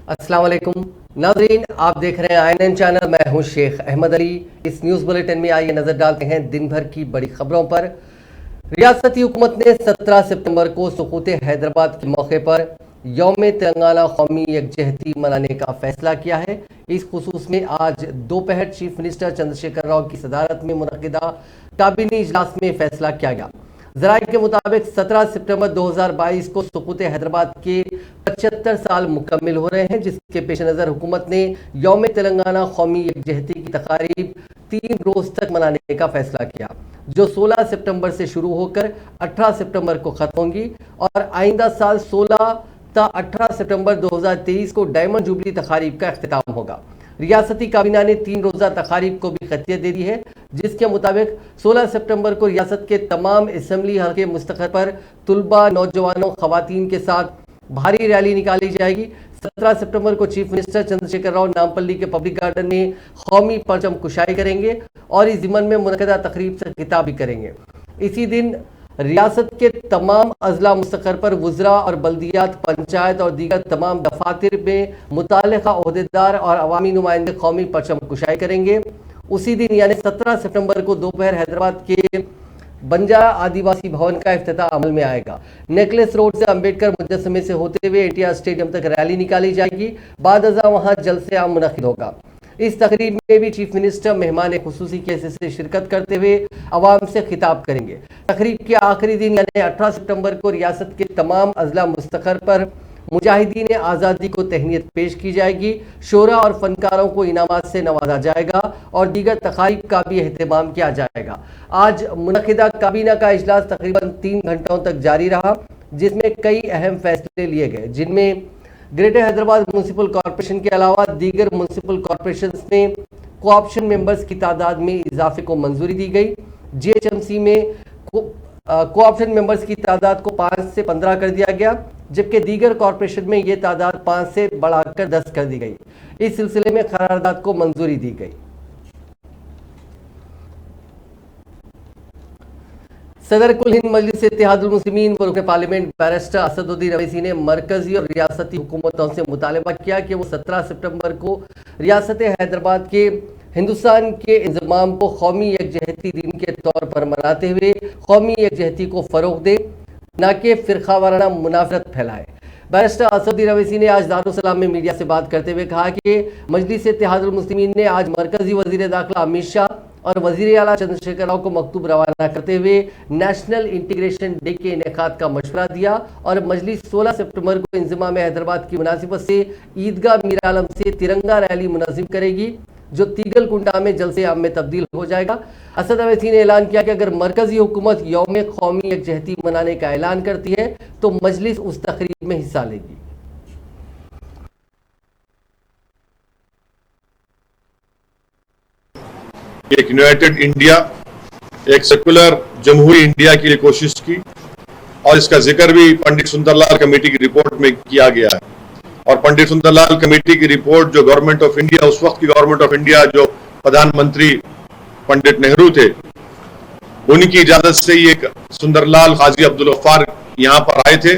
अस्सलाम वालेकुम नाज़रीन, आप देख रहे हैं INN चैनल। मैं हूं शेख अहमद अली। इस न्यूज़ बुलेटिन में आइए नज़र डालते हैं दिन भर की बड़ी खबरों पर। रियासती हुकूमत ने 17 सितंबर को सुकूत हैदराबाद के मौके पर यौम तेलंगाना कौमी यकजहती मनाने का फैसला किया है। इस खुसूस में आज दोपहर चीफ मिनिस्टर चंद्रशेखर राव की सदारत में मुनक़िदा काबीनी इजलास में फैसला किया गया। ज़राए के मुताबिक 17 सितंबर 2022 को सुकूत हैदराबाद के 75 साल मुकम्मिल हो रहे हैं, जिसके पेश नज़र हुकूमत ने यौम तेलंगाना कौमी यकजहती की तकारीब 3 रोज़ तक मनाने का फैसला किया, जो 16 सितंबर से शुरू होकर 18 सितंबर को ख़त्म होंगी और आइंदा साल 16 ता 18 सितंबर 2023 को डायमंड जुबली तकारीब का अख्तिताम होगा। रियासती काबीना ने 3 रोज़ा तकारीब को भी खतियत दे दी है, जिसके मुताबिक 16 सितंबर को रियासत के तमाम असम्बली हल्के मुस्तक़र पर तुलबा, नौजवानों, ख़वातीन के साथ भारी रैली निकाली जाएगी। 17 सितंबर को चीफ मिनिस्टर चंद्रशेखर राव नामपल्ली के पब्लिक गार्डन में कौमी परचम कुशाई करेंगे और इस ज़िमन में मुनक़िदा तकरीब से खिताब भी करेंगे। इसी दिन रियासत के तमाम अजला मुस्तक़र पर वज़रा और बल्दियात, पंचायत और दीगर तमाम दफातर में मुताल्लिक़ा ओहदेदार और अवामी नुमाइंदे कौमी परचम कुशाई करेंगे। उसी दिन यानी 17 सितंबर को दोपहर हैदराबाद के बंजारा आदिवासी भवन का इफ्तिताह अमल में आएगा। नेकलेस रोड से अम्बेडकर मुजस्समे से होते हुए एनटीआर स्टेडियम तक रैली निकाली जाएगी। बाद अज़ा वहाँ जलसे आम मुनक़िद होगा। इस तकरीब में भी चीफ मिनिस्टर मेहमान खुसूसी के हैसियत से शिरकत करते हुए अवाम से खिताब करेंगे। तकरीब के आखिरी दिन यानी 18 सितंबर को रियासत के तमाम अजला मुस्तक़र पर मुजाहिदीन आज़ादी को तहनीत पेश की जाएगी। शोरा और फनकारों को इनामात से नवाजा जाएगा और दीगर तकारीब का भी एहतमाम किया जाएगा। आज मुनक़िदा काबीना का इजलास तकरीबन 3 घंटों तक जारी रहा, जिसमें कई अहम फैसले लिए गए, जिनमें ग्रेटर हैदराबाद म्यूनसिपल कॉरपोरेशन के अलावा दीगर म्यूनसिपल कॉरपोरेशन में कोऑप्शन मेंबर्स की तादाद में इजाफे को मंजूरी दी गई। GHMC में कोऑप्शन मेंबर्स की तादाद को 5 से 15 कर दिया गया, जबकि दीगर कॉरपोरेशन में ये तादाद 5 से बढ़ाकर 10 कर दी गई। इस सिलसिले में करारदाद को मंजूरी दी गई। सदर कुल हिंद मजलिस इत्तेहादुल मुस्लिमीन व रुकन पार्लियामेंट बैरिस्टर असदुद्दीन अवैसी ने मरकजी और रियासती हुकूमतों से मुतालबा किया कि वो 17 सितंबर को रियासत हैदराबाद के हिंदुस्तान के इंज़माम को कौमी यकजहती दिन के तौर पर मनाते हुए कौमी यकजहती को फ़रोग़ दे, न कि फ़िरक़ा वाराना मुनाफ़रत फैलाए। बैरिस्टर असदुद्दीन अवैसी ने आज दारुस्सलाम में मीडिया से बात करते हुए कहा कि मजलिस इत्तेहादुल मुस्लिमीन ने आज मरकजी वज़ीर दाखिला अमित शाह और वज़ीर आला चंद्रशेखर राव को मकतूब रवाना करते हुए नेशनल इंटीग्रेशन डे के इनेकाद का मशवरा दिया और मजलिस 16 सितंबर को इंज़माम हैदराबाद की मुनासिबत से ईदगाह मीर आलम से तिरंगा रैली मुनज़्ज़म करेगी, जो तीगल कुंडा में जलसे आम में तब्दील हो जाएगा। असद अवैसी ने ऐलान किया कि अगर मरकजी हुकूमत यौम कौमी यकजहती मनाने का ऐलान करती है तो मजलिस उस तकरीब में हिस्सा लेगी। एक यूनाइटेड इंडिया, एक सेकुलर जमहूरी इंडिया के लिए कोशिश की और इसका जिक्र भी पंडित सुंदरलाल कमेटी की रिपोर्ट में किया गया है। और पंडित सुंदरलाल कमेटी की रिपोर्ट जो गवर्नमेंट ऑफ इंडिया, उस वक्त की गवर्नमेंट ऑफ इंडिया जो प्रधानमंत्री पंडित नेहरू थे, उनकी इजाजत से ये सुंदरलाल काजी अब्दुल गफ्फार यहाँ पर आए थे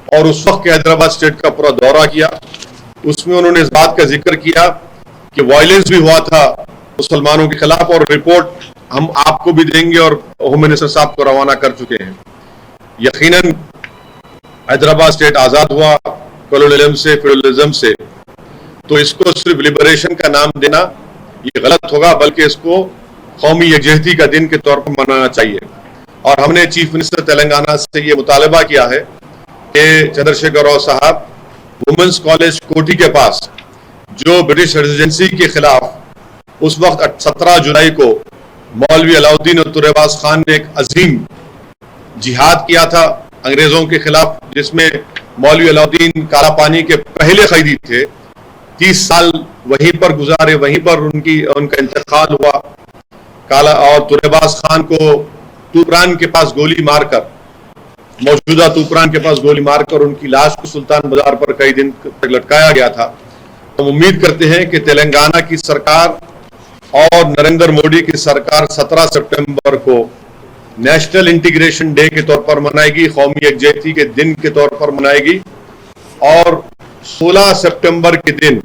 और उस वक्त के हैदराबाद स्टेट का पूरा दौरा किया। उसमें उन्होंने इस बात का जिक्र किया कि वायलेंस भी हुआ था मुसलमानों के खिलाफ और रिपोर्ट हम आपको भी देंगे और होम मिनिस्टर साहब को रवाना कर चुके हैं। यकीनन हैदराबाद स्टेट आजाद हुआ कॉलोनियलिज्म से, फेडरलिज्म से, तो इसको सिर्फ लिबरेशन का नाम देना ये गलत होगा, बल्कि इसको कौमी यकजहती का दिन के तौर पर मनाना चाहिए। और हमने चीफ मिनिस्टर तेलंगाना से ये मुतालबा किया है कि चंद्रशेखर राव साहब वुमेंस कॉलेज कोठी के पास जो ब्रिटिश रेजिडेंसी के खिलाफ उस वक्त 17 जुलाई को मौलवी अलाउद्दीन और तुरेबाज खान ने एक अजीम जिहाद किया था अंग्रेजों के खिलाफ, जिसमें मौलवी अलाउद्दीन काला पानी के पहले कैदी थे। 30 साल वहीं पर गुजारे, वहीं पर उनका इंतकाल हुआ। काला और तुरेबाज खान को तूपरान के पास गोली मारकर, मौजूदा तूपरान के पास गोली मारकर उनकी लाश को सुल्तान बाजार पर कई दिन तक लटकाया गया था। हम उम्मीद करते हैं कि तेलंगाना की सरकार और नरेंद्र मोदी की सरकार 17 सितंबर को नेशनल इंटीग्रेशन डे के तौर पर मनाएगी, कौमी यकजहती के दिन के तौर पर मनाएगी और 16 सितंबर के दिन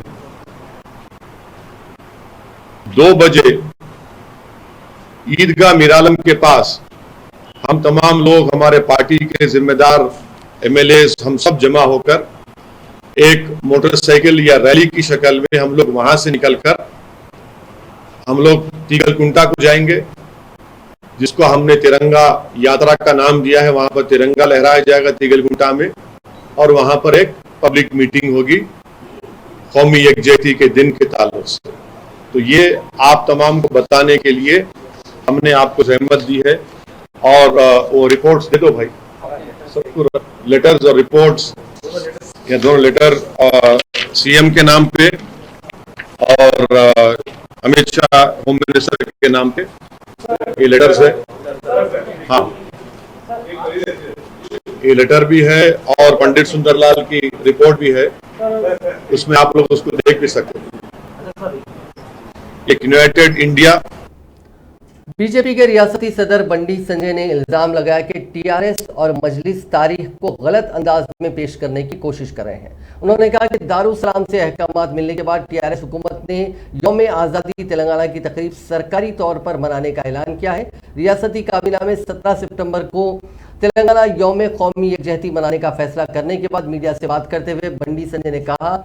2 बजे ईदगाह मीरालम के पास हम तमाम लोग, हमारे पार्टी के जिम्मेदार एमएलए, हम सब जमा होकर एक मोटरसाइकिल या रैली की शक्ल में हम लोग वहां से निकलकर हम लोग तीगलकुंटा को जाएंगे, जिसको हमने तिरंगा यात्रा का नाम दिया है। वहां पर तिरंगा लहराया जाएगा तीगलकुंटा में, और वहां पर एक पब्लिक मीटिंग होगी कौमी यकजहती के दिन के ताल्लुक से। तो ये आप तमाम को बताने के लिए हमने आपको सहमत दी है। और वो रिपोर्ट्स दे दो भाई सबको, लेटर्स और रिपोर्ट्स, ये दोनों लेटर सीएम के नाम पे और अमित शाह होम मिनिस्टर के नाम पे ये लेटर्स है। हाँ, ये लेटर भी है और पंडित सुंदरलाल की रिपोर्ट भी है, उसमें आप लोग उसको देख भी सकते हैं। एक यूनाइटेड इंडिया। बीजेपी के रियासती सदर बंडी संजय ने इल्जाम लगाया कि टीआरएस और मजलिस तारीख को गलत अंदाज में पेश करने की कोशिश कर रहे हैं। उन्होंने कहा कि दारुसलाम से अहकामात मिलने के बाद टीआरएस हुकूमत ने यौम आज़ादी तेलंगाना की तकरीब सरकारी तौर पर मनाने का ऐलान किया है। रियासती काबीना में 17 सितंबर को तेलंगाना यौम कौमी यकजहती मनाने का फैसला करने के बाद मीडिया से बात करते हुए बंडी संजय ने कहा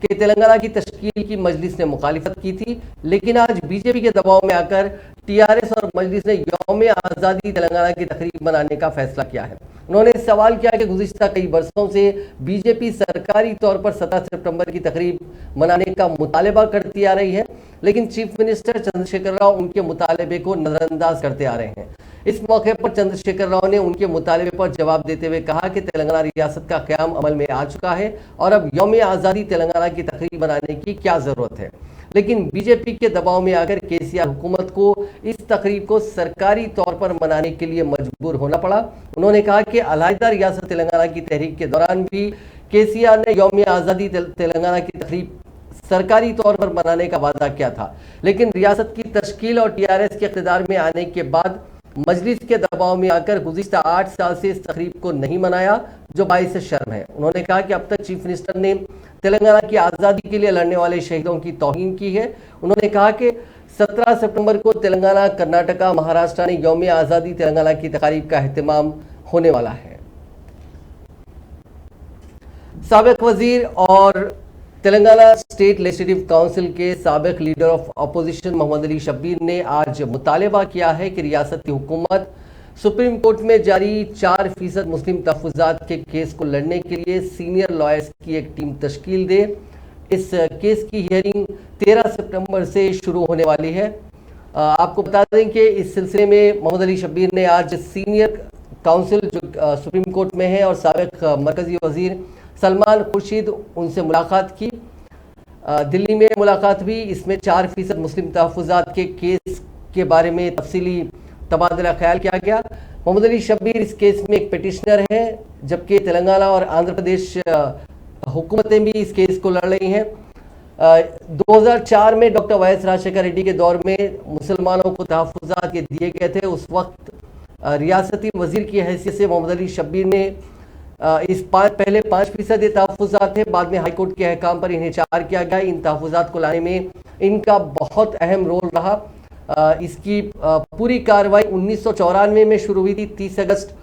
कि तेलंगाना की तश्कील की मजलिस ने मुखालिफत की थी, लेकिन आज बीजेपी के दबाव में आकर टीआरएस और मजलिस ने यौम आज़ादी तेलंगाना की तकरीब मनाने का फैसला किया है। उन्होंने सवाल किया कि गुज़िश्ता कई वर्षों से बीजेपी सरकारी तौर पर 17 सितंबर की तकरीब मनाने का मुतालबा करती आ रही है, लेकिन चीफ मिनिस्टर चंद्रशेखर राव उनके मुतालबे को नजरअंदाज करते आ रहे हैं। इस मौके पर चंद्रशेखर राव ने उनके मुतालबे पर जवाब देते हुए कहा कि तेलंगाना रियासत का क़याम अमल में आ चुका है और अब यौम आज़ादी तेलंगाना की तकरीब मनाने की क्या ज़रूरत है। लेकिन बीजेपी के दबाव में आकर केसीआर हुकूमत को इस तकरीब को सरकारी तौर पर मनाने के लिए मजबूर होना पड़ा। उन्होंने कहा कि अलहदा रियासत तेलंगाना की तहरीक के दौरान भी केसीआर ने यौम आज़ादी तेलंगाना की तकरीब सरकारी तौर पर मनाने का वादा किया था, लेकिन रियासत की तश्कील और टीआरएस के इक़्तिदार में आने के बाद मजलिस के दबाव में आकर गुज़िश्ता 8 साल से इस तकरीब को नहीं मनाया, जो बाइस शर्म है। उन्होंने कहा कि अब तक चीफ मिनिस्टर ने तेलंगाना की आज़ादी के लिए लड़ने वाले शहीदों की तौहीन की है। उन्होंने कहा कि 17 सितंबर को तेलंगाना, कर्नाटका, महाराष्ट्र ने यौम आज़ादी तेलंगाना की तकरीब का एहतमाम होने वाला है। साबिक वजीर और तेलंगाना स्टेट लेजिस्लेटिव काउंसिल के साबिक leader of opposition Mohammed Ali Shabbir ने आज मुतालबा किया है कि रियासती हुकूमत सुप्रीम कोर्ट में जारी 4% मुस्लिम तहफ़्फ़ुज़ात के केस को लड़ने के लिए सीनियर लॉयर्स की एक टीम तश्कील दे। इस केस की हियरिंग 13 सितंबर से शुरू होने वाली है। आपको बता दें कि इस सिलसिले में मोहम्मद अली शब्बीर ने आज सीनियर काउंसिल जो सुप्रीम कोर्ट में है और साबिक मरकज़ी वज़ीर सलमान खुर्शीद उनसे मुलाकात की। दिल्ली में मुलाकात हुई। इसमें 4% मुस्लिम तहफ़्फ़ुज़ात के केस के बारे में तफसीली तबादला ख्याल किया गया। मोहम्मद अली शब्बीर इस केस में एक पिटिशनर है, जबकि तेलंगाना और आंध्र प्रदेश हुकूमतें भी इस केस को लड़ रही हैं। 2004 में डॉक्टर वाई.एस. राजशेखर रेड्डी के दौर में मुसलमानों को तहफ़्फ़ुज़ात के दिए गए थे। उस वक्त रियासती वज़ीर की हैसियत से मोहम्मद अली शब्बीर ने पहले 5% तहफ़्फ़ुज़ात थे, बाद में हाईकोर्ट के अहकाम पर इन्हें 4 किया गया। इन तहफ़्फ़ुज़ात को लाने में इनका बहुत अहम रोल रहा। इसकी पूरी कार्रवाई 1994 में शुरू हुई थी। 30 अगस्त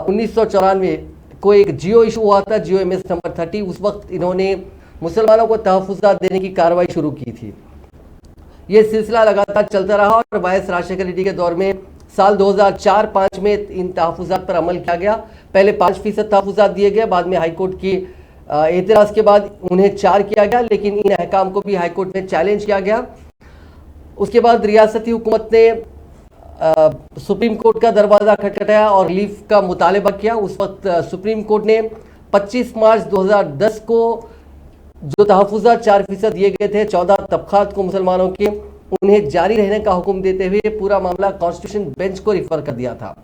1994 को एक जियो इशू हुआ था, जियो MS नंबर 30। उस वक्त इन्होंने मुसलमानों को तहफ़्फ़ुज़ात देने की कार्रवाई शुरू की थी। ये सिलसिला लगातार चलता रहा और वाई.एस. राजशेखर रेड्डी के दौर में साल 2004-05 में इन तहफ़्फ़ुज़ात पर अमल किया गया। पहले 5% तहफ़्फ़ुज़ात दिए गए, बाद में हाईकोर्ट की एतराज़ के बाद उन्हें 4 किया गया, लेकिन इन अहकाम को भी हाईकोर्ट में चैलेंज किया गया। उसके बाद रियासती हुकूमत ने सुप्रीम कोर्ट का दरवाज़ा खटखटाया और रिलीफ का मुतालबा किया। उस वक्त सुप्रीम कोर्ट ने 25 मार्च 2010 को जो तहफ़्फ़ुज़ात 4% दिए गए थे 14 तबक़ात को मुसलमानों के, उन्हें जारी रहने का हुक्म देते हुए पूरा मामला कॉन्स्टिट्यूशन बेंच को रिफ़र कर दिया था।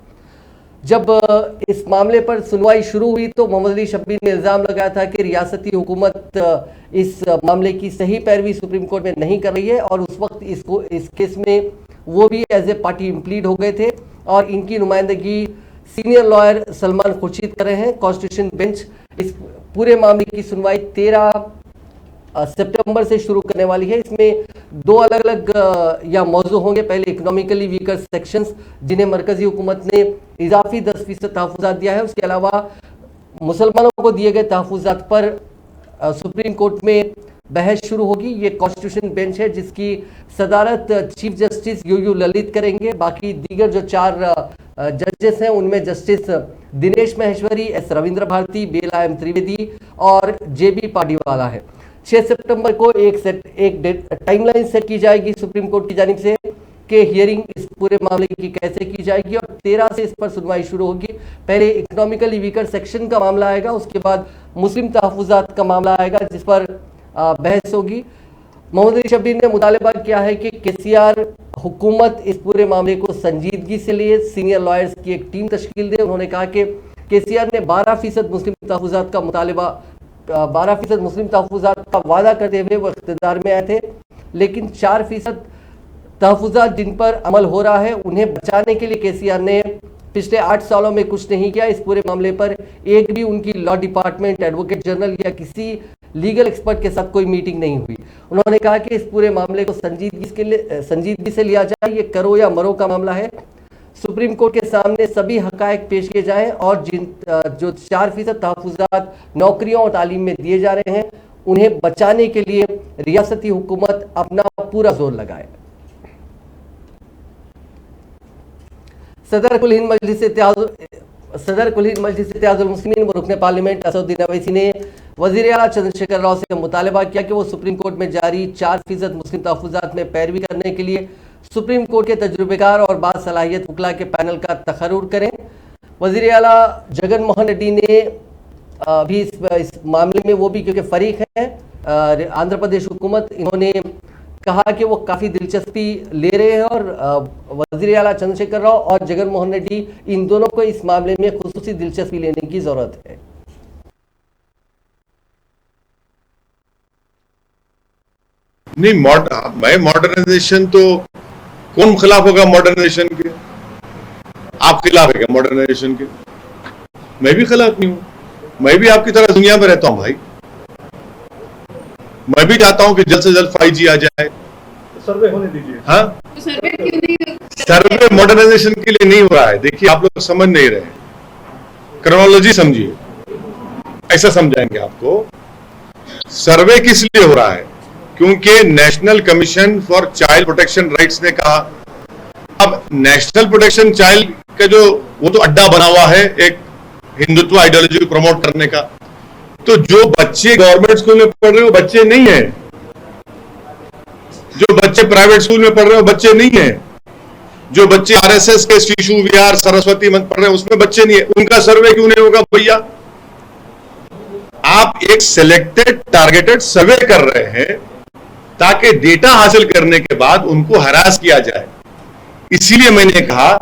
जब इस मामले पर सुनवाई शुरू हुई तो मोहम्मद अली शब्बीर ने इल्ज़ाम लगाया था कि रियासती हुकूमत इस मामले की सही पैरवी सुप्रीम कोर्ट में नहीं कर रही है और उस वक्त इस केस में वो भी एज ए पार्टी इम्प्लीड हो गए थे और इनकी नुमाइंदगी सीनियर लॉयर सलमान खुर्शीद कर रहे हैं। कॉन्स्टिट्यूशन बेंच इस पूरे मामले की सुनवाई 13 सितंबर से शुरू करने वाली है। इसमें दो अलग अलग या मौजू होंगे। पहले इकोनॉमिकली वीकर सेक्शंस जिन्हें मरकजी हुकूमत ने इजाफी 10% तहफुजात दिया है, उसके अलावा मुसलमानों को दिए गए तहफुजात पर सुप्रीम कोर्ट में बहस शुरू होगी। ये कॉन्स्टिट्यूशन बेंच है जिसकी सदारत चीफ जस्टिस यू ललित करेंगे। बाकी दीगर जो 4 जजेस हैं उनमें जस्टिस दिनेश महेश्वरी, एस रविंद्र भारती, बेला एम त्रिवेदी और जेबी पाडीवाला है। 6 सितंबर को एक टाइमलाइन सेट की जाएगी सुप्रीम कोर्ट की जानिब से कि हियरिंग इस पूरे मामले की कैसे की जाएगी और 13 से इस पर सुनवाई शुरू होगी। पहले इकोनॉमिकली वीकर सेक्शन का मामला आएगा, उसके बाद मुस्लिम तहफुजात का मामला आएगा जिस पर बहस होगी। मोहम्मद अली शब्बीर ने मुतालबा किया है कि केसीआर हुकूमत इस पूरे मामले को संजीदगी से लिए सीनियर लॉयर्स की एक टीम तश्कील दे। उन्होंने कहा कि केसीआर ने 12% मुस्लिम तहफुजात का मुतालबा 12% मुस्लिम तहफुजात का वादा करते हुए वो इख्तिदार में आए थे, लेकिन 4% तहफुजात जिन पर अमल हो रहा है उन्हें बचाने के लिए केसीआर ने पिछले 8 सालों में कुछ नहीं किया। इस पूरे मामले पर एक भी उनकी लॉ डिपार्टमेंट, एडवोकेट जनरल या किसी लीगल एक्सपर्ट के साथ कोई मीटिंग नहीं हुई। उन्होंने कहा कि इस पूरे मामले को संजीदगी से लिया जाए, ये करो या मरो का मामला है। सुप्रीम कोर्ट के सामने सभी हकायक पेश किए जाएं और जो 4% तहफुजात नौकरियों और तालीम में दिए जा रहे हैं उन्हें बचाने के लिए रियासती हुकूमत अपना पूरा जोर लगाए। सदर कुल हिंद मजलिस इत्तेहादुल मुस्लिमीन व रुकने पार्लियामेंट असदुद्दीन अवैसी ने वज़ीर आला चंद्रशेखर राव से मुतालबा किया कि वो सुप्रीम कोर्ट में जारी 4% मुस्लिम तहफुजात में पैरवी करने के लिए सुप्रीम कोर्ट के तजुर्बेकार और बाद सलाहियत वकला के पैनल का तखर्रुर करें। वज़ीर आला जगन मोहन रेड्डी ने भी इस मामले में वो भी क्योंकि फरीक हैं आंध्र प्रदेश हुकूमत, इन्होंने कहा कि वो काफ़ी दिलचस्पी ले रहे हैं और वज़ीर आला चंद्रशेखर राव और जगन मोहन रेड्डी इन दोनों को इस मामले में खुसूसी दिलचस्पी लेने की ज़रूरत है। नहीं, मॉडर्नाइजेशन तो कौन खिलाफ होगा मॉडर्नाइजेशन के? आप खिलाफ है क्या मॉडर्नाइजेशन के? मैं भी खिलाफ नहीं हूं। मैं भी आपकी तरह दुनिया में रहता हूं भाई। मैं भी चाहता हूं कि जल्द से जल्द 5G आ जाए। सर्वे होने दीजिए। हाँ, सर्वे क्यों नहीं? सर्वे मॉडर्नाइजेशन के लिए नहीं हो रहा है। देखिए, आप लोग समझ नहीं रहे, क्रोनोलॉजी समझिए। ऐसा समझाएंगे आपको। सर्वे किस लिए हो रहा है? क्योंकि national commission for child protection rights ने कहा, अब नेशनल प्रोटेक्शन चाइल्ड का वो तो अड्डा बना हुआ है एक हिंदुत्व आइडियोलॉजी को प्रमोट करने का। तो जो बच्चे गवर्नमेंट स्कूल में पढ़ रहे हो बच्चे नहीं है, जो बच्चे प्राइवेट स्कूल में पढ़ रहे हो बच्चे नहीं है, जो बच्चे आरएसएस के शिशु विहार सरस्वती मंच पढ़ रहे हैं उसमें बच्चे नहीं है। उनका सर्वे क्यों नहीं होगा भैया? आप एक सिलेक्टेड टारगेटेड सर्वे कर रहे हैं ताकि डेटा हासिल करने के बाद उनको हरास किया जाए। इसीलिए मैंने कहा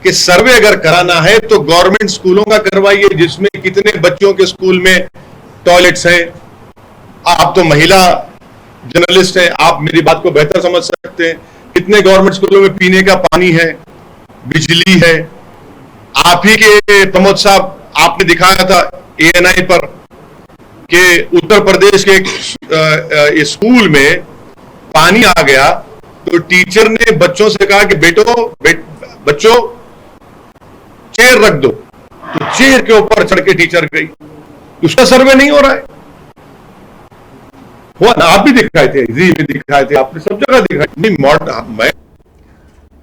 कि सर्वे अगर कराना है तो गवर्नमेंट स्कूलों का करवाइए, जिसमें कितने बच्चों के स्कूल में टॉयलेट्स हैं। आप तो महिला जर्नलिस्ट हैं, आप मेरी बात को बेहतर समझ सकते हैं। कितने गवर्नमेंट स्कूलों में पीने का पानी है, बिजली है। आप ही के प्रमोद साहब, आपने दिखाया था ANI पर कि उत्तर प्रदेश के एक स्कूल में पानी आ गया तो टीचर ने बच्चों से कहा कि बच्चों चेयर रख दो, तो चेयर के ऊपर चढ़ के टीचर गई। उसका सर्वे नहीं हो रहा है। हुआ ना, आप भी दिखाए थे, जी भी दिखाए थे, आपने सब जगह दिखाई। नहीं, मैं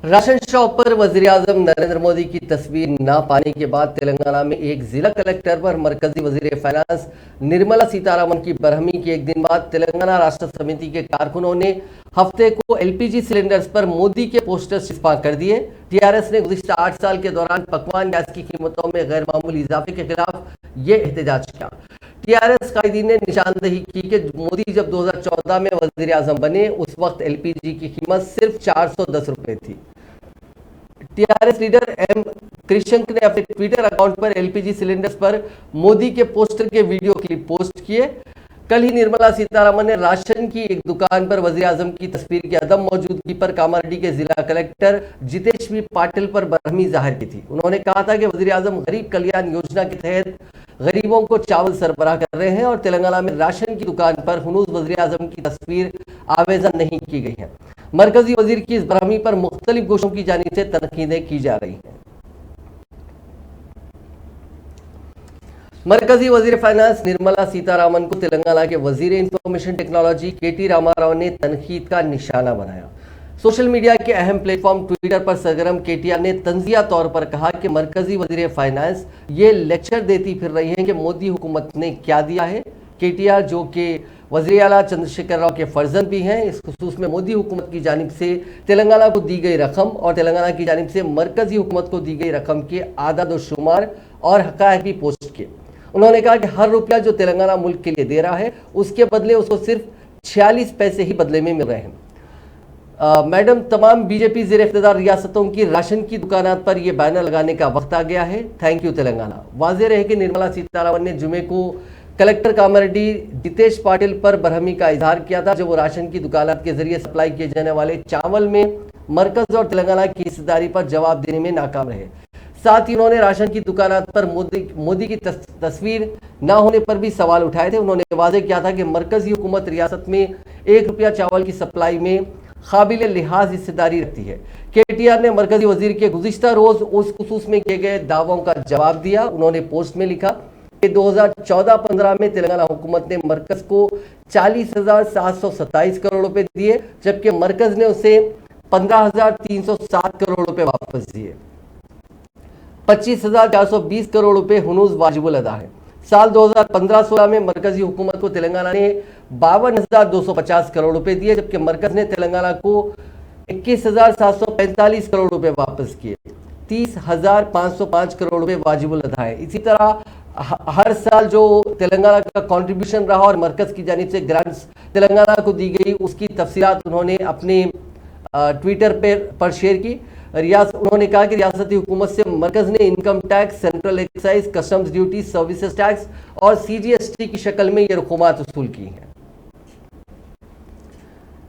राशन शॉप पर वज़ीर आज़म नरेंद्र मोदी की तस्वीर ना पाने के बाद तेलंगाना में एक जिला कलेक्टर पर मरकजी वज़ीर फाइनेंस निर्मला सीतारमण की बरहमी के एक दिन बाद तेलंगाना राष्ट्र समिति के कारकुनों ने हफ्ते को LPG सिलेंडर्स पर मोदी के पोस्टर छिपा कर दिए। TRS ने गुज़िश्ता 8 साल के दौरान पकवान गैस की कीमतों में गैर मामूली इजाफे के खिलाफ ये एहतजाज किया। TRS कायदीन ने निशानदेही की कि मोदी जब 2014 में वज़ीर आज़म बने उस वक्त LPG की कीमत सिर्फ 410 रुपए थी। TRS लीडर M कृष्णक ने अपने ट्विटर अकाउंट पर LPG सिलेंडर्स पर मोदी के पोस्टर के वीडियो क्लिप पोस्ट किए। कल ही निर्मला सीतारमण ने राशन की एक दुकान पर वज़ीर आज़म की तस्वीर की अदम मौजूदगी पर कामारेड्डी के जिला कलेक्टर जितेश V पाटिल पर बरहमी जाहिर की थी। उन्होंने कहा था कि वज़ीर आज़म गरीब कल्याण योजना के तहत गरीबों को चावल सरबराह कर रहे हैं और तेलंगाना में राशन की दुकान पर हुनूस वज़ीर आज़म की तस्वीर आवेदन नहीं की गई है। मरकजी वजीर की इस बरहमी पर मुख्तलिफ गोशों की जानिब से तनकीदें की जा रही हैं। मरकजी वजीर फाइनेंस निर्मला सीतारामन को तेलंगाना के वजीर इंफॉर्मेशन टेक्नोलॉजी केटी रामाराव ने तनकीद का निशाना बनाया। सोशल मीडिया के अहम प्लेटफॉर्म ट्विटर पर सरगर्म केटीआर ने तंजिया तौर पर कहा कि मरकजी वजीर फाइनेंस ये लेक्चर देती फिर रही है कि मोदी हुकूमत ने क्या दिया है। केटीआर जो कि वज़ीर आला चंद्रशेखर राव के फर्जंद भी हैं, इस खुसूस में मोदी हुकूमत की जानिब से तेलंगाना को दी गई रकम और तेलंगाना की जानिब से मरकजी हुकूमत को दी गई रकम के आदाद व शुमार और हक़ाइक़ भी पोस्ट किए। उन्होंने कहा कि हर रुपया जो तेलंगाना मुल्क के लिए दे रहा है उसके बदले उसको सिर्फ 46 पैसे ही बदले में मिल रहे हैं। मैडम, तमाम बीजेपी ज़ेर इख्तियार रियासतों की राशन की दुकानात पर यह बैनर लगाने का वक्त आ गया है। Thank you Telangana. वाज़ेह रहे कि निर्मला सीतारामन ने जुमे को कलेक्टर कामारेड्डी जितेश पाटिल पर बरहमी का इजहार किया था, जब वो राशन की दुकानात के जरिए सप्लाई किए जाने वाले चावल में मरकज और तेलंगाना की हिस्सेदारी पर जवाब देने में नाकाम रहे। साथ ही उन्होंने राशन की दुकानात पर मोदी की तस्वीर न होने पर भी सवाल उठाए थे। उन्होंने वाज़ेह किया था कि मरकजी हुकूमत रियासत में 1 रुपया चावल की सप्लाई में काबिल लिहाज हिस्सेदारी रखती है। केटीआर ने मरकजी वजीर के गुज़िश्ता रोज उस खुसूस में किए गए दावों का जवाब दिया। उन्होंने पोस्ट में लिखा कि 2014-15 में तेलंगाना हुकूमत ने मरकज को 40,727 करोड़ रुपए दिए, जबकि मरकज ने उसे 15,307 करोड़ रुपए वापस दिए। 25,420 करोड़ रुपए हुनूस वाजिबुल अदा है। साल 2015-16 में मरकजी हुकूमत को तेलंगाना ने 52,250 करोड़ रुपए दिए, जबकि मरकज ने तेलंगाना को 21,745 करोड़ रुपए वापस किए। 30,505 करोड़ रुपए वाजिबुल अदा है। इसी तरह हर साल जो तेलंगाना का कंट्रीब्यूशन रहा और मरकज की जानिब से ग्रांट्स तेलंगाना को दी गई उसकी तफसीलात उन्होंने अपने ट्विटर पर शेयर की। उन्होंने कहा कि रियासती हुकूमत से मरकज ने income tax, central excise, customs duty, services tax और सीजीएसटी की शक्ल में ये रकूमात वसूल की हैं।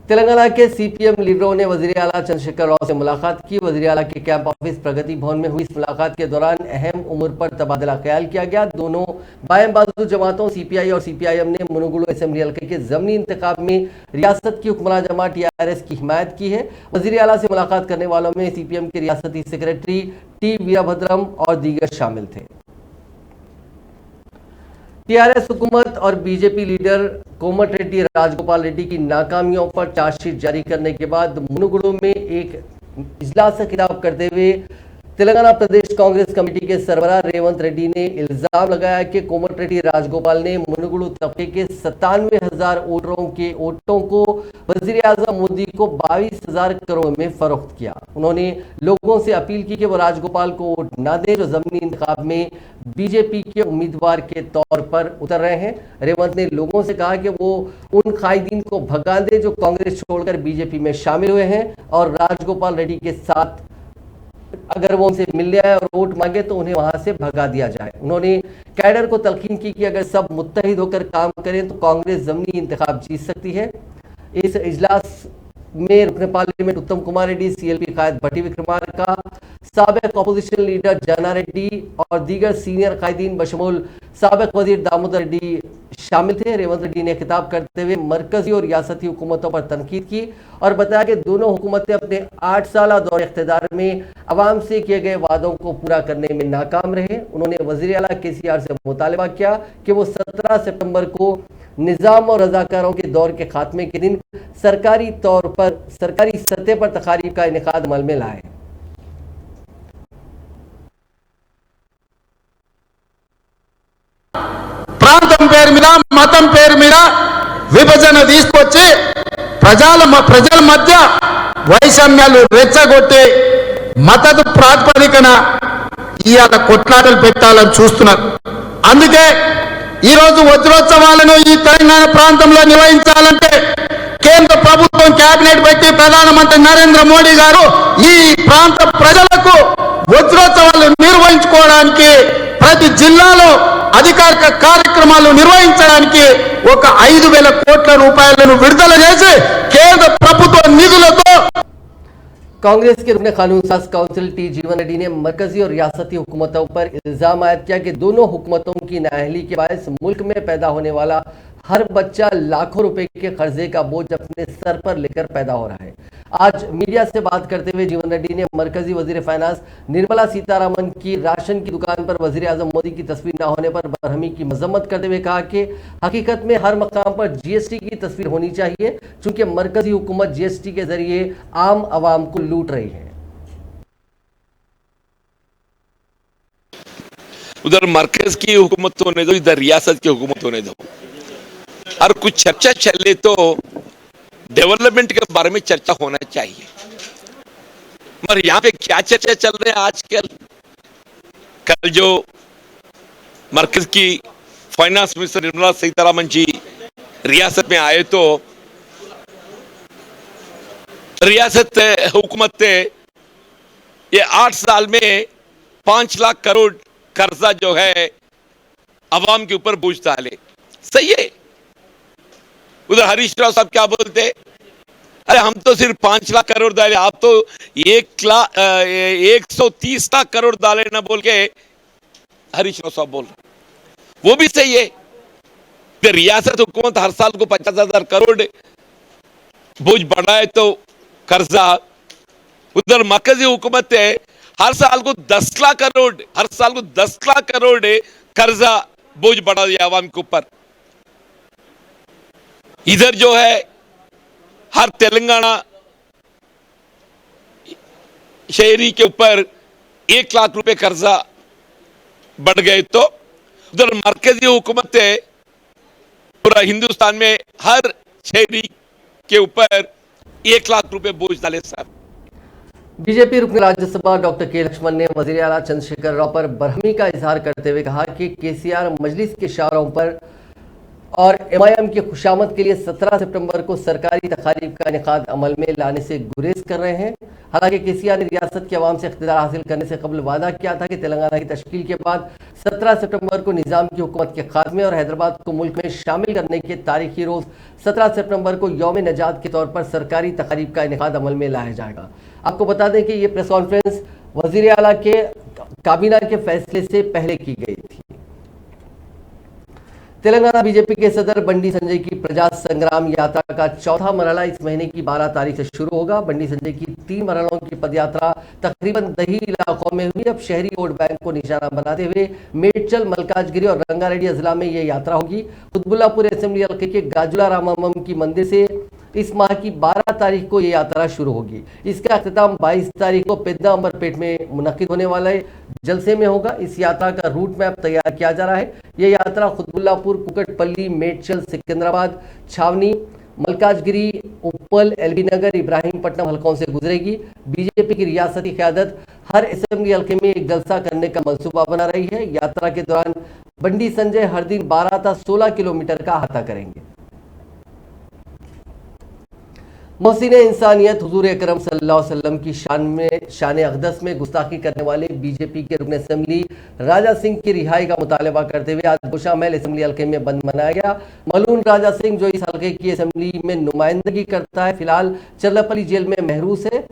तेलंगाना के सीपीएम लीडरों ने वज़ीर आला चंद्रशेखर राव से मुलाकात की। वज़ीर आला के कैंप ऑफिस प्रगति भवन में हुई इस मुलाकात के दौरान अहम उमूर पर तबादला ख्याल किया गया। दोनों बाएं बाजू जमातों सीपीआई और सीपीआईएम ने मुनुगुलु असेंबली हल्के के ज़मीनी इंतखाब में रियासत की हुक्मरान जमात टीआरएस की हिमायत की है। वज़ीर आला से मुलाकात करने वालों में सीपीएम के रियासती सेक्रेटरी टी वीरभद्रम और दीगर शामिल थे। टीआरएस हुकूमत और बीजेपी लीडर कोमटिरेड्डी राजगोपाल रेड्डी की नाकामियों पर चार्जशीट जारी करने के बाद मुनुगुडु में एक इजलास से खिताब करते हुए तेलंगाना प्रदेश कांग्रेस कमेटी के सरबराह रेवंत रेड्डी ने इल्जाम लगाया कि कोमटिरेड्डी राजगोपाल ने मुनुगुडु तबके के 97,000 वोटरों के वोटों को वजीर आजम मोदी को 22,000 करोड़ में फरोख्त किया। उन्होंने लोगों से अपील की कि वो राजगोपाल को वोट न दें जो जमीनी इंतखाब में बीजेपी के उम्मीदवार के तौर पर उतर रहे हैं। रेवंत ने लोगों से कहा कि वो उन कायदीन को भगा दे जो कांग्रेस छोड़कर बीजेपी में शामिल हुए हैं और राजगोपाल रेड्डी के साथ अगर वो उनसे मिलने आए और वोट मांगे तो उन्हें वहां से भगा दिया जाए। उन्होंने कैडर को तलकीन की कि अगर सब मुत्तहिद होकर काम करें तो कांग्रेस जमीनी इंतखाब जीत सकती है। इस इजलास में रुकन पार्लियामेंट उत्तम कुमार रेड्डी, सीएलपी कायद भट्टी विक्रमार्का, साबिक अपोजिशन लीडर जाना रेड्डी और दीगर सीनियर कायदीन बशमूल साबिक वजीर दामोदर रेड्डी शामिल थे। रेवंत रेड्डी ने खिताब करते हुए मरकजी और रियासती हुकूमतों पर तनकीद की और बताया कि दोनों हुकूमतें अपने 8 साल दौर इख्तियार में अवाम से किए गए वादों को पूरा करने में नाकाम रहे। उन्होंने वज़ीर आला केसीआर से मुतालबा किया कि वो 17 सितंबर को निज़ाम और रजाकारों के दौर के खात्मे के दिन सरकारी सतह पर तकारीब का इनेकाद अमल में लाए। ప్రాంతం పేరు మీద మతం పేరు మీద విభజన తీసుకొచ్చి ప్రజల మధ్య వైషమ్యాలు రెచ్చగొట్టి మతపు ప్రాతిపదికన ఇవాళ కొట్లాటలు పెట్టాలని చూస్తున్నారు. అందుకే ఈరోజు వజ్రోత్సవాలను ఈ తెలంగాణ ప్రాంతంలో నిర్వహించాలంటే కేంద్ర ప్రభుత్వం కేబినెట్ పెట్టి ప్రధానమంత్రి నరేంద్ర మోడీ గారు ఈ ప్రాంత ప్రజలకు వజ్రోత్సవాలు నిర్వహించుకోవడానికి ప్రతి జిల్లాలో అధికారిక కార్యక్రమాలు నిర్వహించడానికి ఒక 5,000 కోట్ల రూపాయలను విడుదల చేసి కేంద్ర ప్రభుత్వ నిధులతో कांग्रेस के रुकने कानून साज काउंसिल टी जीवन रेड्डी ने मरकजी और रियासती हुकूमतों पर इल्जाम आयद किया कि दोनों हुकूमतों की नाअहली के बायस मुल्क में पैदा होने वाला हर बच्चा लाखों रुपए के कर्जे का बोझ अपने सर पर लेकर पैदा हो रहा है। आज मीडिया से बात करते हुए जीवन रेड्डी ने मरकजी वजीर फाइनेंस निर्मला सीतारमण की राशन की दुकान पर वजीर आजम मोदी की तस्वीर न होने पर बरहमी की मजम्मत करते हुए कहा कि हकीकत में हर मकाम पर जीएसटी की तस्वीर होनी चाहिए, चूंकि मरकजी हुकूमत जीएसटी के जरिए आम आवाम को लूट रही है। उधर मरकज की हुकूमत होने दो, इधर रियासत की हुकूमत होने दो, और कुछ चर्चा चले तो डेवलपमेंट के बारे में चर्चा होना चाहिए। मगर यहाँ पे क्या चर्चा चल रहे हैं आजकल? कल जो मरकज की फाइनेंस मिनिस्टर निर्मला सीतारमण जी रियासत में आए तो रियासत हुकूमत ने ये 8 साल में 5 लाख करोड़ कर्जा जो है अवाम के ऊपर बोझ डाले। सही है। उधर हरीश राव साहब क्या बोलते, अरे हम तो सिर्फ 5 लाख करोड़ डाले, आप तो 130 लाख करोड़ डाले ना बोल के हरीश राव साहब बोल रहे। वो भी सही है। रियासत हुकूमत हर साल को 50,000 करोड़ बोझ बढ़ाए तो कर्जा, उधर मरकजी हुकूमत है हर साल को 10 लाख करोड़, हर साल को 10 लाख करोड़ कर्जा बोझ बढ़ा दिया आवाम के ऊपर। इधर जो है हर तेलंगाना शहरी के ऊपर 1 लाख रुपए कर्जा बढ़ गए तो उधर मरकजी हुकूमत है पूरा हिंदुस्तान में हर शहरी के ऊपर 1 लाख रुपए बोझ डाले। साहब बीजेपी रुकन राज्यसभा डॉक्टर के लक्ष्मण ने वजीर आला चंद्रशेखर राव पर बरहमी का इजहार करते हुए कहा कि केसीआर मजलिस के इशारों पर और एमआईएम की खुशामद के लिए 17 सितंबर को सरकारी तकारीब का इनेकाद अमल में लाने से गुरेज कर रहे हैं। हालांकि केसीआर ने रियासत के अवाम से इख्तियार हासिल करने से कबल वादा किया था कि तेलंगाना की तश्कील के बाद 17 सितंबर को निज़ाम की हुकूमत के खात्मे और हैदराबाद को मुल्क में शामिल करने के तारीखी रोज़ 17 सितंबर को यौम नजात के तौर पर सरकारी तकारीब का इनेकाद अमल में लाया जाएगा। आपको बता दें कि ये प्रेस कॉन्फ्रेंस वजीर आला के काबीना के फैसले से पहले की गई थी। तेलंगाना बीजेपी के सदर बंडी संजय की प्रजा संग्राम यात्रा का चौथा मरहला इस महीने की 12 तारीख से शुरू होगा। बंडी संजय की 3 मरहलों की पदयात्रा तकरीबन दही इलाकों में हुई। अब शहरी वोट बैंक को निशाना बनाते हुए मेडचल, मलकाजगिरी और रंगारेड्डी अजला में यह यात्रा होगी। कुतबुल्लापुर असेंबली हल्के के गाजुला रामम की मंदिर से इस माह की 12 तारीख को यह यात्रा शुरू होगी। इसका अख्ताम 22 तारीख को पेद्दा अंबरपेट में मुनक्किद होने वाले जलसे में होगा। इस यात्रा का रूट मैप तैयार किया जा रहा है। यह यात्रा कुतबुल्लापुर, कुकटपल्ली, मेडचल, सिकंदराबाद, छावनी, मलकाजगिरी, उप्पल, एलबी नगर, इब्राहिमपट्टनम हलकों से गुजरेगी। बीजेपी की रियासती क़यादत हर असेंबली हल्के में एक जलसा करने का मंसूबा बना रही है। यात्रा के दौरान बंडी संजय हर दिन 12 था 16 किलोमीटर का अहाता करेंगे। मोहसिन इंसानियत हुजूर अकरम सल्लल्लाहु अलैहि वसल्लम की शान अक़दस में गुस्ताखी करने वाले बीजेपी के रुकन असेंबली राजा सिंह की रिहाई का मुतालबा करते हुए आज गोशा महल असेंबली हल्के में बंद मनाया गया। मलून राजा सिंह जो इस हल्के की असेंबली में नुमाइंदगी करता है, फिलहाल चर्लपल्ली जेल में महरूस है।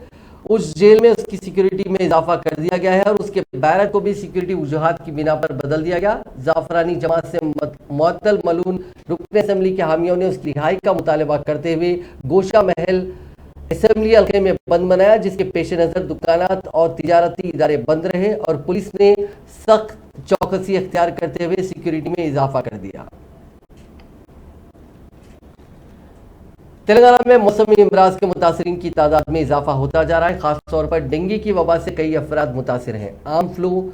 उस जेल में उसकी सिक्योरिटी में इजाफा कर दिया गया है और उसके बैरक को भी सिक्योरिटी वजूहात की बिना पर बदल दिया गया। जाफरानी जमात से मुअत्तल मलून रुकन असेंबली के हामियों ने उसकी रिहाई का मुतालबा करते हुए गोशा महल असेंबली हल्के में बंद मनाया, जिसके पेश नज़र दुकानात और तिजारती इदारे बंद रहे और पुलिस ने सख्त चौकसी अख्तियार करते हुए सिक्योरिटी में इजाफा कर दिया। तेलंगाना में मौसमी इमराज के मुतासरीन की तादाद में इजाफा होता जा रहा है। खासतौर पर डेंगू की वबा से कई अफराद मुतासर हैं। आम फ्लू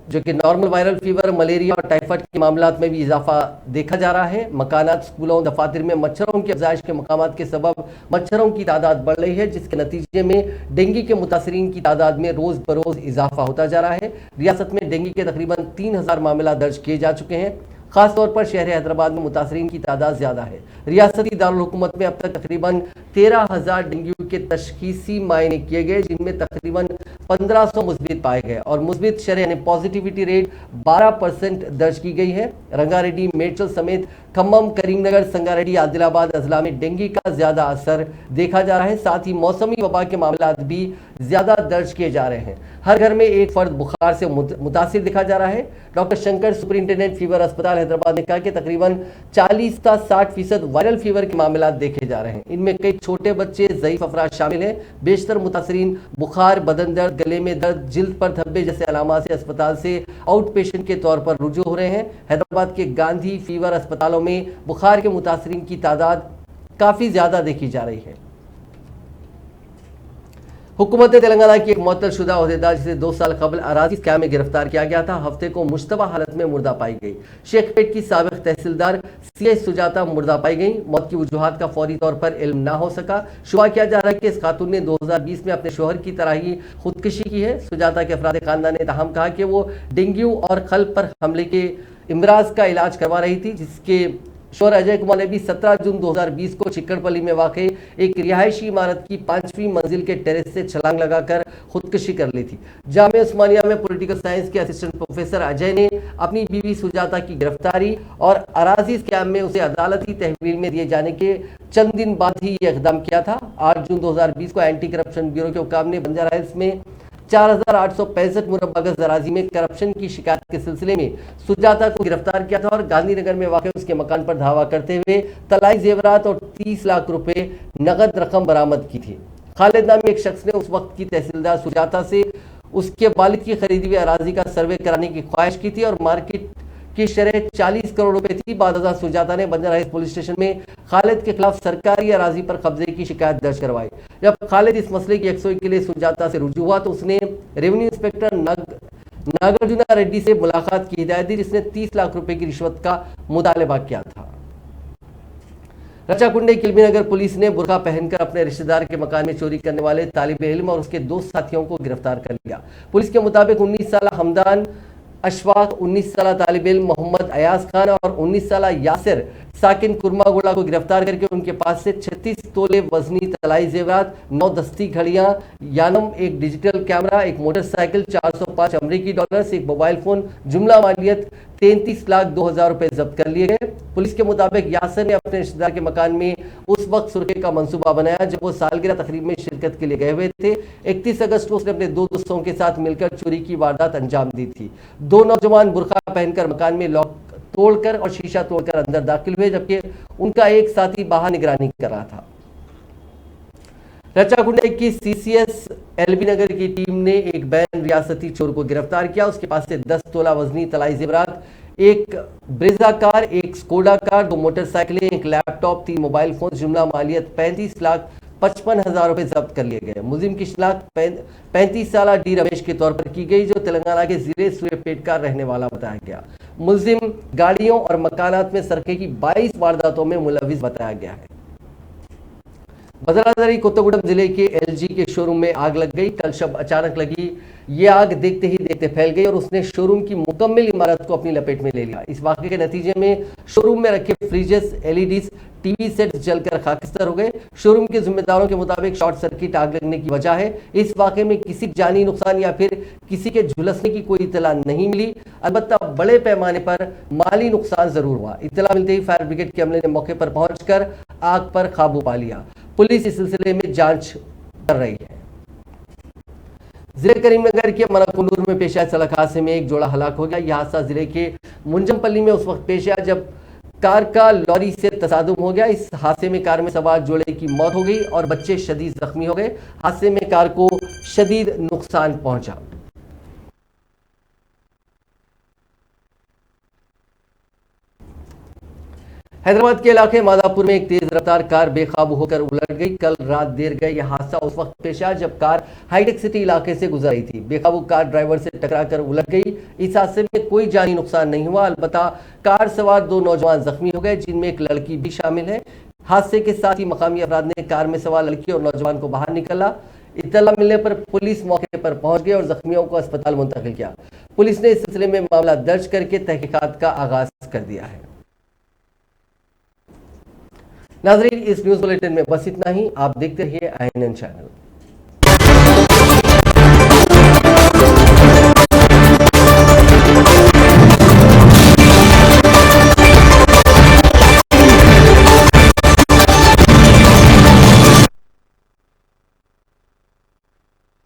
जो कि नॉर्मल वायरल फीवर, मलेरिया और टाइफाइड के मामलात में भी इजाफा देखा जा रहा है। मकानात, स्कूलों, दफातर में मच्छरों की अफजाइश के मकामात के सबब मच्छरों की तादाद बढ़ रही है, जिसके नतीजे में डेंगू के मुतासरीन की तादाद में रोज़ बरोज़ इजाफा होता जा रहा है। रियासत में डेंगू के तकरीबन 3000 मामला दर्ज किए जा चुके हैं। खासतौर पर शहर हैदराबाद में मुतासरीन की तादाद ज़्यादा है। रियासती दारुल हुकूमत में अब तक तकरीबन 13,000 डेंगू के तशखीसी मायने किए गए, जिनमें तकरीबन 1500 मुस्बित पाए गए और मुस्बित शरह यानी पॉजिटिविटी रेट 12% दर्ज की गई है। रंगारेड्डी, मेडचल समेत खम्मम, करीमनगर, संगारेड्डी, आदिलाबाद अजला में डेंगू का ज्यादा असर देखा जा रहा है। साथ ही मौसमी वबा के मामला भी ज्यादा दर्ज किए जा रहे हैं। हर घर में एक फर्द बुखार से मुतासिर दिखा जा रहा है। डॉक्टर शंकर, सुपरिंटेंडेंट फीवर अस्पताल हैदराबाद ने कहा कि तकरीबन 40 से 60% वायरल फीवर के मामला देखे जा रहे हैं। इनमें कई छोटे बच्चे, ज़ईफ अफराद शामिल हैं। बेशतर मुतासरीन बुखार, बदन दर्द, गले में दर्द, जिल्द पर धब्बे जैसे अलामात से अस्पताल से आउट पेशेंट के तौर पर रुजू हो रहे हैं। हैदराबाद के गांधी फीवर अस्पतालों में बुखार के मुतासरीन की तादाद काफी ज्यादा देखी जा रही है। हुकूमत तेलंगाना की एक मुअत्तल-शुदा ओहदेदार जिसे 2 साल कबल अराजी स्कैम में गिरफ्तार किया गया था, हफ्ते को मुश्तबा हालत में मुर्दा पाई गई। शेखपेट की साबिक तहसीलदार सीए सुजाता मुर्दा पाई गई। मौत की वजूहात का फौरी तौर पर इल्म ना हो सका। शुबा किया जा रहा है कि इस खातून ने 2020 में अपने शोहर की तरह ही खुदकुशी की है। सुजाता के अफराद खानदान ने ताहम कहा कि वो डेंगू और खल पर हमले के इमराज का इलाज करवा रही थी, जिसके शोहर अजय कुमार ने भी 17 जून 2020 को चिक्कड़पल्ली में वाक़ एक रिहायशी इमारत की 5वीं मंजिल के टेरेस से छलांग लगाकर खुदकुशी कर ली थी। जामिया उस्मानिया में पॉलिटिकल साइंस के असिस्टेंट प्रोफेसर अजय ने अपनी बीवी सुजाता की गिरफ्तारी और अराजी स्कैम में उसे अदालती तहवील में दिए जाने के चंद दिन बाद ही ये इक़दाम किया था। 8 जून 2020 को एंटी करप्शन ब्यूरो के हुकाम ने बंजारा हिल्स में 4865 मुरब्बा गज दराजी में करप्शन की शिकायत के सिलसिले में सुजाता को गिरफ्तार किया था और गांधीनगर में वाक़ उसके मकान पर धावा करते हुए तलाई जेवरात और 30 लाख रुपए नगद रकम बरामद की थी। खालिद नामी एक शख्स ने उस वक्त की तहसीलदार सुजाता से उसके वालिद की खरीदी हुई अराजी का सर्वे कराने की ख्वाहिश की थी और मार्केट की शरह 40 करोड़ रुपए थी। बाद सुजाता ने बंजारा हिल्स पुलिस स्टेशन में खालिद के खिलाफ सरकारी अराजी पर कब्जे की शिकायत दर्ज करवाई। जब खालिद इस मसले की यकसोई के लिए सुजाता से रुजू हुआ तो उसने रेवेन्यू इंस्पेक्टर नागार्जुना रेड्डी से मुलाकात की हिदायत दी, जिसने 30 लाख रुपए की रिश्वत का मुतालबा किया था। रचाकुंडे किलबीनगर पुलिस ने बुर्का पहनकर अपने रिश्तेदार के मकान में चोरी करने वाले तालिब इल्म और उसके 2 साथियों को गिरफ्तार कर लिया। पुलिस के मुताबिक 19 साल हमदान अशफाक, 19 साल तालिब इल्म मोहम्मद अयाज खान और 19 साल यासिर साकिन कुर्मागुड़ा को गिरफ्तार करके उनके पास से 36 तोले वजनी तलाई जेवरात, 9 दस्ती घड़ियां, यानम, एक डिजिटल कैमरा, एक मोटरसाइकिल, 405 अमरीकी डॉलर्स, एक मोबाइल फोन, जुमला मालियत 33 लाख 2,000 रुपए जब्त कर लिए गए। पुलिस के मुताबिक यासिर ने अपने रिश्तेदार के मकान में उस वक्त सुरखे का मंसूबा बनाया जब वो सालगिरह तकरीब में शिरकत के लिए गए हुए थे। 31 अगस्त को उसने अपने 2 दोस्तों के साथ मिलकर चोरी की वारदात अंजाम दी थी। 2 नौजवान बुर्का पहनकर मकान में लॉक तोड़कर और शीशा तोड़कर अंदर दाखिल हुए, जबकि उनका एक साथी बाहर निगरानी कर रहा था। रचाकुंडे की सीसीएस एलबी नगर की टीम ने एक बैन रियासती चोर को गिरफ्तार किया। उसके पास से 10 तोला वजनी तलाई जेवरात, एक ब्रेजा कार, एक स्कोडा कार, 2 मोटरसाइकिलें, एक लैपटॉप, 3 मोबाइल फोन, जुमला मालियत 35,55,000 रुपए जब्त कर लिए गए। मुलजिम की शिनाख्त 35 साल डी रमेश के तौर पर की गई, जो तेलंगाना के जिले सूर्यपेट का रहने वाला बताया गया। मुलजिम गाड़ियों और मकानात में सरके की 22 वारदातों में मुलविस बताया गया है। भद्राद्री कोत्तगुडम जिले के एलजी के शोरूम में आग लग गई। कल शब अचानक लगी ये आग देखते ही देखते फैल गई और उसने शोरूम की मुकम्मल इमारत को अपनी लपेट में ले लिया। इस वाक़े के नतीजे में शोरूम में रखे फ्रिजेस, एलईडीज, टीवी सेट जलकर खाकिस्तान हो गए। शोरूम के जिम्मेदारों के मुताबिक शॉर्ट सर्किट आग लगने की वजह है। इस वाक़े में किसी जानी नुकसान या फिर किसी के झुलसने की कोई इतला नहीं मिली। अलबत्ता बड़े पैमाने पर माली नुकसान जरूर हुआ। इतला मिलते ही फायर ब्रिगेड के अमले ने मौके पर पहुंचकर आग पर काबू पा लिया। पुलिस इस सिलसिले में जांच कर रही है। जिले करीमनगर के मनाकुंडूर में पेश आए सड़क हादसे में एक जोड़ा हलाक हो गया। यह हादसा जिले के मुंजमपल्ली में उस वक्त पेश आया जब कार का लॉरी से तसादुम हो गया। इस हादसे में कार में सवार जोड़े की मौत हो गई और बच्चे शदीद जख्मी हो गए। हादसे में कार को शदीद नुकसान पहुंचा। हैदराबाद के इलाके मादापुर में एक तेज रफ्तार कार बेकाबू होकर उलट गई। कल रात देर गए यह हादसा उस वक्त पेश आया जब कार हाईटेक सिटी इलाके से गुजर रही थी। बेकाबू कार ड्राइवर से टकराकर उलट गई। इस हादसे में कोई जानी नुकसान नहीं हुआ, अलबत्ता कार सवार 2 नौजवान जख्मी हो गए, जिनमें एक लड़की भी शामिल है। हादसे के साथ ही मकामी अफराद ने कार में सवार लड़की और नौजवान को बाहर निकाला। इत्तला मिलने पर पुलिस मौके पर पहुंच गई और जख्मियों को अस्पताल मुंतकिल किया। पुलिस ने इस सिलसिले में मामला दर्ज करके तहकीकात का आगाज कर दिया है। नाज़रीन, इस न्यूज़ बुलेटिन में बस इतना ही। आप देखते रहिए INN चैनल।